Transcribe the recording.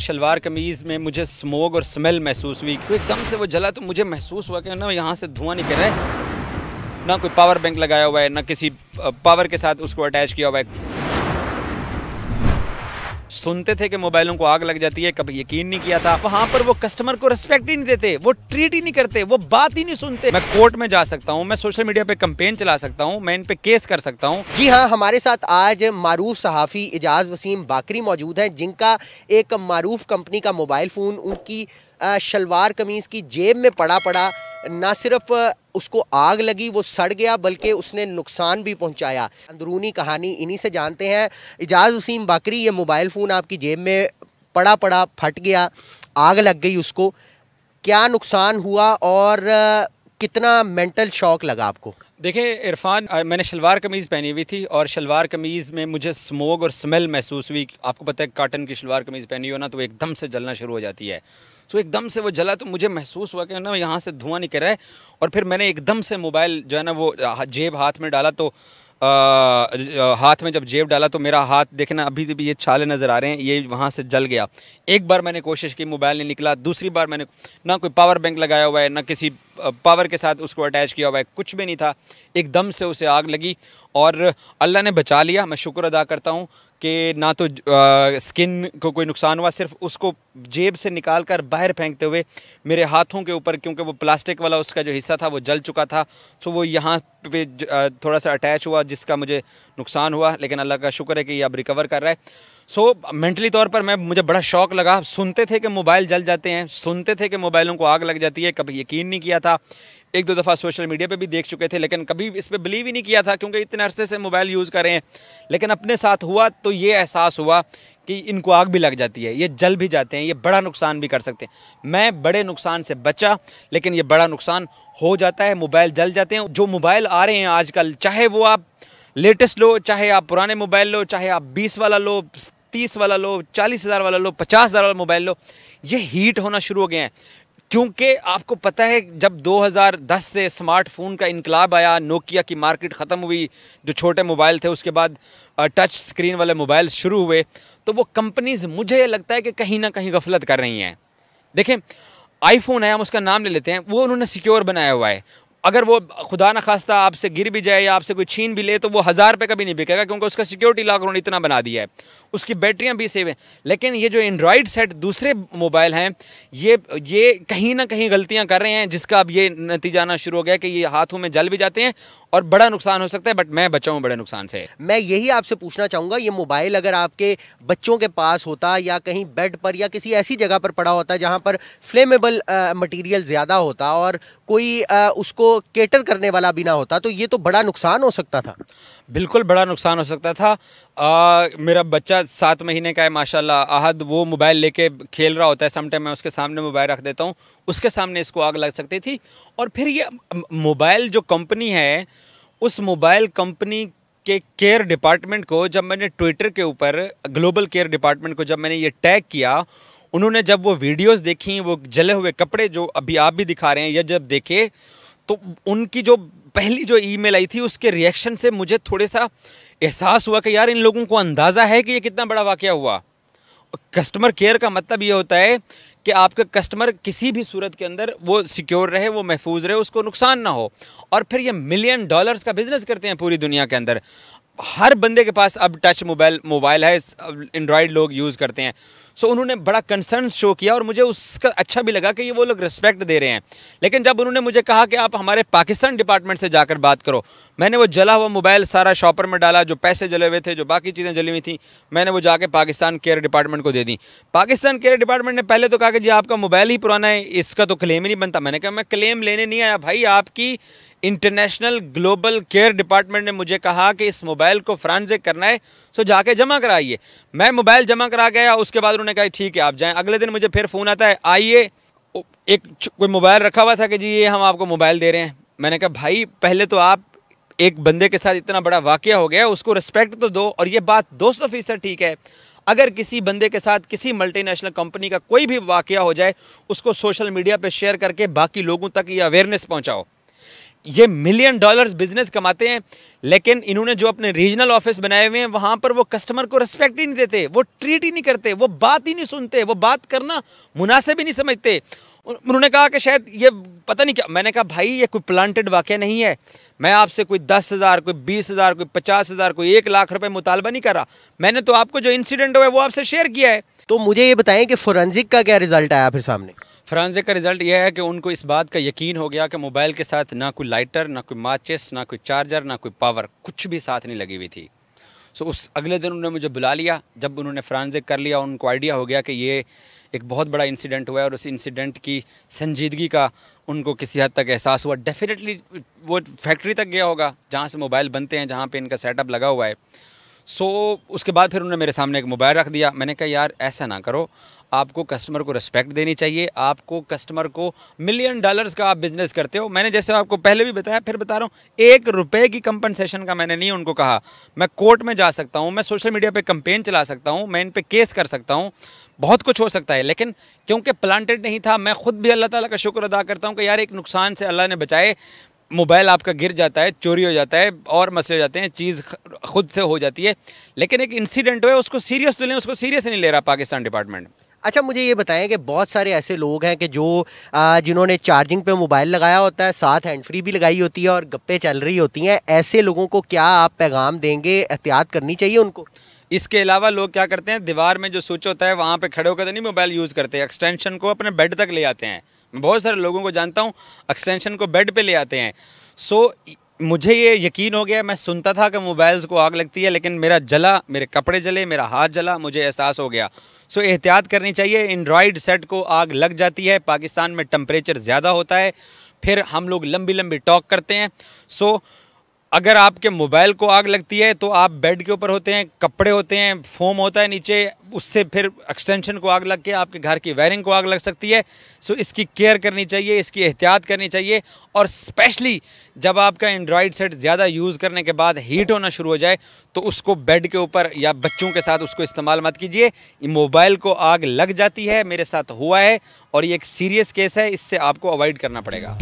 शलवार कमीज़ में मुझे स्मोक और स्मेल महसूस हुई। तो एकदम से वो जला तो मुझे महसूस हुआ कि ना यहाँ से धुआं निकल रहा है। ना कोई पावर बैंक लगाया हुआ है, ना किसी पावर के साथ उसको अटैच किया हुआ है। सुनते थे कि मोबाइलों को आग लग जाती है, कभी यकीन नहीं किया था। वहाँ पर वो कस्टमर को रिस्पेक्ट ही नहीं देते, वो ट्रीट ही नहीं करते, वो बात ही नहीं सुनते। मैं कोर्ट में जा सकता हूँ, मैं सोशल मीडिया पे कैंपेन चला सकता हूँ, मैं इन पे केस कर सकता हूँ। जी हाँ, हमारे साथ आज मारूफ सहाफ़ी इजाज़ वसीम बाकरी मौजूद हैं, जिनका एक मारूफ कंपनी का मोबाइल फ़ोन उनकी शलवार कमीज़ की जेब में पड़ा ना सिर्फ उसको आग लगी, वो सड़ गया, बल्कि उसने नुकसान भी पहुंचाया। अंदरूनी कहानी इन्हीं से जानते हैं। इजाज़ वसीम बाकरी, ये मोबाइल फ़ोन आपकी जेब में पड़ा फट गया, आग लग गई उसको, क्या नुकसान हुआ और कितना मेंटल शॉक लगा आपको? देखिए इरफान, मैंने शलवार कमीज़ पहनी हुई थी और शलवार कमीज़ में मुझे स्मोक और स्मेल महसूस हुई। आपको पता है कॉटन की शलवार कमीज़ पहनी हो ना तो एकदम से जलना शुरू हो जाती है। तो एकदम से वो जला तो मुझे महसूस हुआ कि ना यहाँ से धुआं निकल रहा है। और फिर मैंने एकदम से मोबाइल जो है ना वो जेब हाथ में डाला, तो हाथ में जब जेब डाला तो मेरा हाथ देखना अभी भी ये छाले नज़र आ रहे हैं, ये वहाँ से जल गया। एक बार मैंने कोशिश की, मोबाइल नहीं निकला। दूसरी बार मैंने ना कोई पावर बैंक लगाया हुआ है, ना किसी पावर के साथ उसको अटैच किया हुआ है, कुछ भी नहीं था। एकदम से उसे आग लगी और अल्लाह ने बचा लिया। मैं शुक्र अदा करता हूँ कि ना तो स्किन को कोई नुकसान हुआ, सिर्फ उसको जेब से निकाल कर बाहर फेंकते हुए मेरे हाथों के ऊपर, क्योंकि वो प्लास्टिक वाला उसका जो हिस्सा था वो जल चुका था, तो वो यहाँ पे थोड़ा सा अटैच हुआ, जिसका मुझे नुकसान हुआ। लेकिन अल्लाह का शुक्र है कि ये अब रिकवर कर रहा है। मेंटली तौर पर मुझे बड़ा शौक लगा। सुनते थे कि मोबाइल जल जाते हैं, सुनते थे कि मोबाइलों को आग लग जाती है, कभी यकीन नहीं किया था। एक दो दफ़ा सोशल मीडिया पे भी देख चुके थे, लेकिन कभी इस पे बिलीव ही नहीं किया था, क्योंकि इतने अरसे से मोबाइल यूज़ कर रहे हैं। लेकिन अपने साथ हुआ तो ये एहसास हुआ कि इनको आग भी लग जाती है, ये जल भी जाते हैं, ये बड़ा नुकसान भी कर सकते हैं। मैं बड़े नुकसान से बचा, लेकिन ये बड़ा नुकसान हो जाता है, मोबाइल जल जाते हैं। जो मोबाइल आ रहे हैं आजकल, चाहे वो आप लेटेस्ट लो, चाहे आप पुराने मोबाइल लो, चाहे आप 20 वाला लो, 30 वाला लो, 40,000 वाला लो, 50,000 वाला मोबाइल लो, ये हीट होना शुरू हो गए हैं। क्योंकि आपको पता है जब 2010 से स्मार्टफोन का इनकलाब आया, नोकिया की मार्केट ख़त्म हुई, जो छोटे मोबाइल थे, उसके बाद टच स्क्रीन वाले मोबाइल शुरू हुए, तो वो कंपनीज़ मुझे लगता है कि कहीं ना कहीं गफलत कर रही हैं। देखें, आईफोन है, हम उसका नाम ले लेते हैं, वो उन्होंने सिक्योर बनाया हुआ है। अगर वो खुदा न खास्ता आपसे गिर भी जाए या आपसे कोई छीन भी ले तो वो 1000 रुपये का भी नहीं बिकेगा, क्योंकि उसका सिक्योरिटी लॉक उन्होंने इतना बना दिया है, उसकी बैटरियां भी सेव हैं। लेकिन ये जो एंड्रॉयड सेट दूसरे मोबाइल हैं, ये कहीं ना कहीं गलतियां कर रहे हैं, जिसका अब ये नतीजा आना शुरू हो गया कि ये हाथों में जल भी जाते हैं और बड़ा नुकसान हो सकता है। बट मैं बचाऊँ बड़े नुकसान से। मैं यही आपसे पूछना चाहूँगा, ये मोबाइल अगर आपके बच्चों के पास होता या कहीं बेड पर या किसी ऐसी जगह पर पड़ा होता जहाँ पर फ्लेमेबल मटीरियल ज़्यादा होता और कोई उसको केटर करने वाला भी ना होता, तो ये तो बड़ा नुकसान हो सकता था। बिल्कुल बड़ा नुकसान हो सकता था। मेरा बच्चा 7 महीने का है माशाल्लाह, अहद, वो मोबाइल लेके खेल रहा होता है, समटाइम मैं उसके सामने मोबाइल रख देता हूँ, उसके सामने इसको आग लग सकती थी। और फिर ये मोबाइल जो कंपनी है, उस मोबाइल कंपनी के केयर डिपार्टमेंट को जब मैंने ट्विटर के ऊपर, ग्लोबल केयर डिपार्टमेंट को जब मैंने ये टैग किया, उन्होंने जब वो वीडियोज़ देखी, वो जले हुए कपड़े जो अभी आप भी दिखा रहे हैं, या जब देखे, तो उनकी जो पहली जो ईमेल आई थी उसके रिएक्शन से मुझे थोड़ा सा एहसास हुआ कि यार इन लोगों को अंदाज़ा है कि ये कितना बड़ा वाक़या हुआ। कस्टमर केयर का मतलब ये होता है कि आपका कस्टमर किसी भी सूरत के अंदर वो सिक्योर रहे, वो महफूज रहे, उसको नुकसान ना हो। और फिर ये $1 मिलियन का बिजनेस करते हैं पूरी दुनिया के अंदर। हर बंदे के पास अब टच मोबाइल है, एंड्रॉयड लोग यूज़ करते हैं। सो उन्होंने बड़ा कंसर्न शो किया और मुझे उसका अच्छा भी लगा कि ये वो लोग रिस्पेक्ट दे रहे हैं। लेकिन जब उन्होंने मुझे कहा कि आप हमारे पाकिस्तान डिपार्टमेंट से जाकर बात करो, मैंने वो जला हुआ मोबाइल सारा शॉपर में डाला, जो पैसे जले हुए थे, जो बाकी चीज़ें जली हुई थी, मैंने वो जाके पाकिस्तान केयर डिपार्टमेंट को दे दी। पाकिस्तान केयर डिपार्टमेंट ने पहले तो कहा कि जी आपका मोबाइल ही पुराना है, इसका तो क्लेम ही नहीं बनता। मैंने कहा मैं क्लेम लेने नहीं आया भाई, आपकी इंटरनेशनल ग्लोबल केयर डिपार्टमेंट ने मुझे कहा कि इस मोबाइल को फॉरेंसिक करना है, सो जाके जमा कराइए। मैं मोबाइल जमा करा गया, उसके बाद उन्होंने कहा ठीक है आप जाएं। अगले दिन मुझे फिर फ़ोन आता है, आइए, एक कोई मोबाइल रखा हुआ था कि जी ये हम आपको मोबाइल दे रहे हैं। मैंने कहा भाई पहले तो आप, एक बंदे के साथ इतना बड़ा वाक़या हो गया, उसको रिस्पेक्ट तो दो। और ये बात 200% ठीक है, अगर किसी बंदे के साथ किसी मल्टीनेशनल कंपनी का कोई भी वाक़या हो जाए, उसको सोशल मीडिया पे शेयर करके बाकी लोगों तक ये अवेयरनेस पहुँचाओ। ये मिलियन डॉलर्स बिजनेस कमाते हैं, लेकिन इन्होंने जो अपने रीजनल ऑफिस बनाए हुए हैं वहाँ पर वो कस्टमर को रिस्पेक्ट ही नहीं देते, वो ट्रीट ही नहीं करते, वो बात ही नहीं सुनते, वो बात करना मुनासिब ही नहीं समझते। उन्होंने कहा कि शायद ये पता नहीं क्या। मैंने कहा भाई ये कोई प्लांटेड वाक़या नहीं है, मैं आपसे कोई 10,000, कोई 20,000, कोई 50,000, कोई 1 लाख रुपए मुतालबा नहीं कर रहा। मैंने तो आपको जो इंसिडेंट हुआ है वो आपसे शेयर किया है। तो मुझे ये बताएं कि फोरेंसिक का क्या रिजल्ट आया फिर सामने? फोरेंसिक का रिजल्ट यह है कि उनको इस बात का यकीन हो गया कि मोबाइल के साथ ना कोई लाइटर, ना कोई माचिस, ना कोई चार्जर, ना कोई पावर, कुछ भी साथ नहीं लगी हुई थी। सो उस अगले दिन उन्होंने मुझे बुला लिया। जब उन्होंने फोरेंसिक कर लिया, उनको आइडिया हो गया कि ये एक बहुत बड़ा इंसिडेंट हुआ है और उस इंसिडेंट की संजीदगी का उनको किसी हद तक एहसास हुआ। डेफिनेटली वो फैक्ट्री तक गया होगा जहाँ से मोबाइल बनते हैं, जहाँ पे इनका सेटअप लगा हुआ है। सो उसके बाद फिर उन्होंने मेरे सामने एक मोबाइल रख दिया। मैंने कहा यार ऐसा ना करो, आपको कस्टमर को रिस्पेक्ट देनी चाहिए, आपको कस्टमर को मिलियन डॉलर्स का आप बिज़नेस करते हो। मैंने जैसे आपको पहले भी बताया, फिर बता रहा हूँ, 1 रुपए की कंपनसेशन का मैंने नहीं उनको कहा। मैं कोर्ट में जा सकता हूँ, मैं सोशल मीडिया पे कैंपेन चला सकता हूँ, मैं इन पे केस कर सकता हूँ, बहुत कुछ हो सकता है, लेकिन क्योंकि प्लांटेड नहीं था, मैं खुद भी अल्लाह ताला का शुक्र अदा करता हूँ कि यार एक नुकसान से अल्लाह ने बचाए। मोबाइल आपका गिर जाता है, चोरी हो जाता है और मसले हो जाते हैं, चीज़ खुद से हो जाती है, लेकिन एक इंसिडेंट हुआ है उसको सीरियस तो लें, उसको सीरियस नहीं ले रहा पाकिस्तान डिपार्टमेंट। अच्छा, मुझे ये बताएं कि बहुत सारे ऐसे लोग हैं कि जो जिन्होंने चार्जिंग पे मोबाइल लगाया होता है, साथ हैंड फ्री भी लगाई होती है और गप्पे चल रही होती हैं, ऐसे लोगों को क्या आप पैगाम देंगे? एहतियात करनी चाहिए उनको? इसके अलावा लोग क्या करते हैं, दीवार में जो स्विच होता है वहाँ पे खड़े होकर तो नहीं मोबाइल यूज़ करते, एक्सटेंशन को अपने बेड तक ले आते हैं। मैं बहुत सारे लोगों को जानता हूँ एक्सटेंशन को बेड पे ले आते हैं। सो मुझे ये यकीन हो गया, मैं सुनता था कि मोबाइल्स को आग लगती है, लेकिन मेरा जला, मेरे कपड़े जले, मेरा हाथ जला, मुझे एहसास हो गया। सो एहतियात करनी चाहिए। एंड्रॉयड सेट को आग लग जाती है, पाकिस्तान में टेम्परेचर ज़्यादा होता है, फिर हम लोग लंबी लंबी टॉक करते हैं। सो अगर आपके मोबाइल को आग लगती है तो आप बेड के ऊपर होते हैं, कपड़े होते हैं, फोम होता है नीचे, उससे फिर एक्सटेंशन को आग लग के आपके घर की वायरिंग को आग लग सकती है। सो इसकी केयर करनी चाहिए, इसकी एहतियात करनी चाहिए, और स्पेशली जब आपका एंड्रॉयड सेट ज़्यादा यूज़ करने के बाद हीट होना शुरू हो जाए तो उसको बेड के ऊपर या बच्चों के साथ उसको इस्तेमाल मत कीजिए। मोबाइल को आग लग जाती है, मेरे साथ हुआ है और ये एक सीरियस केस है, इससे आपको अवॉइड करना पड़ेगा।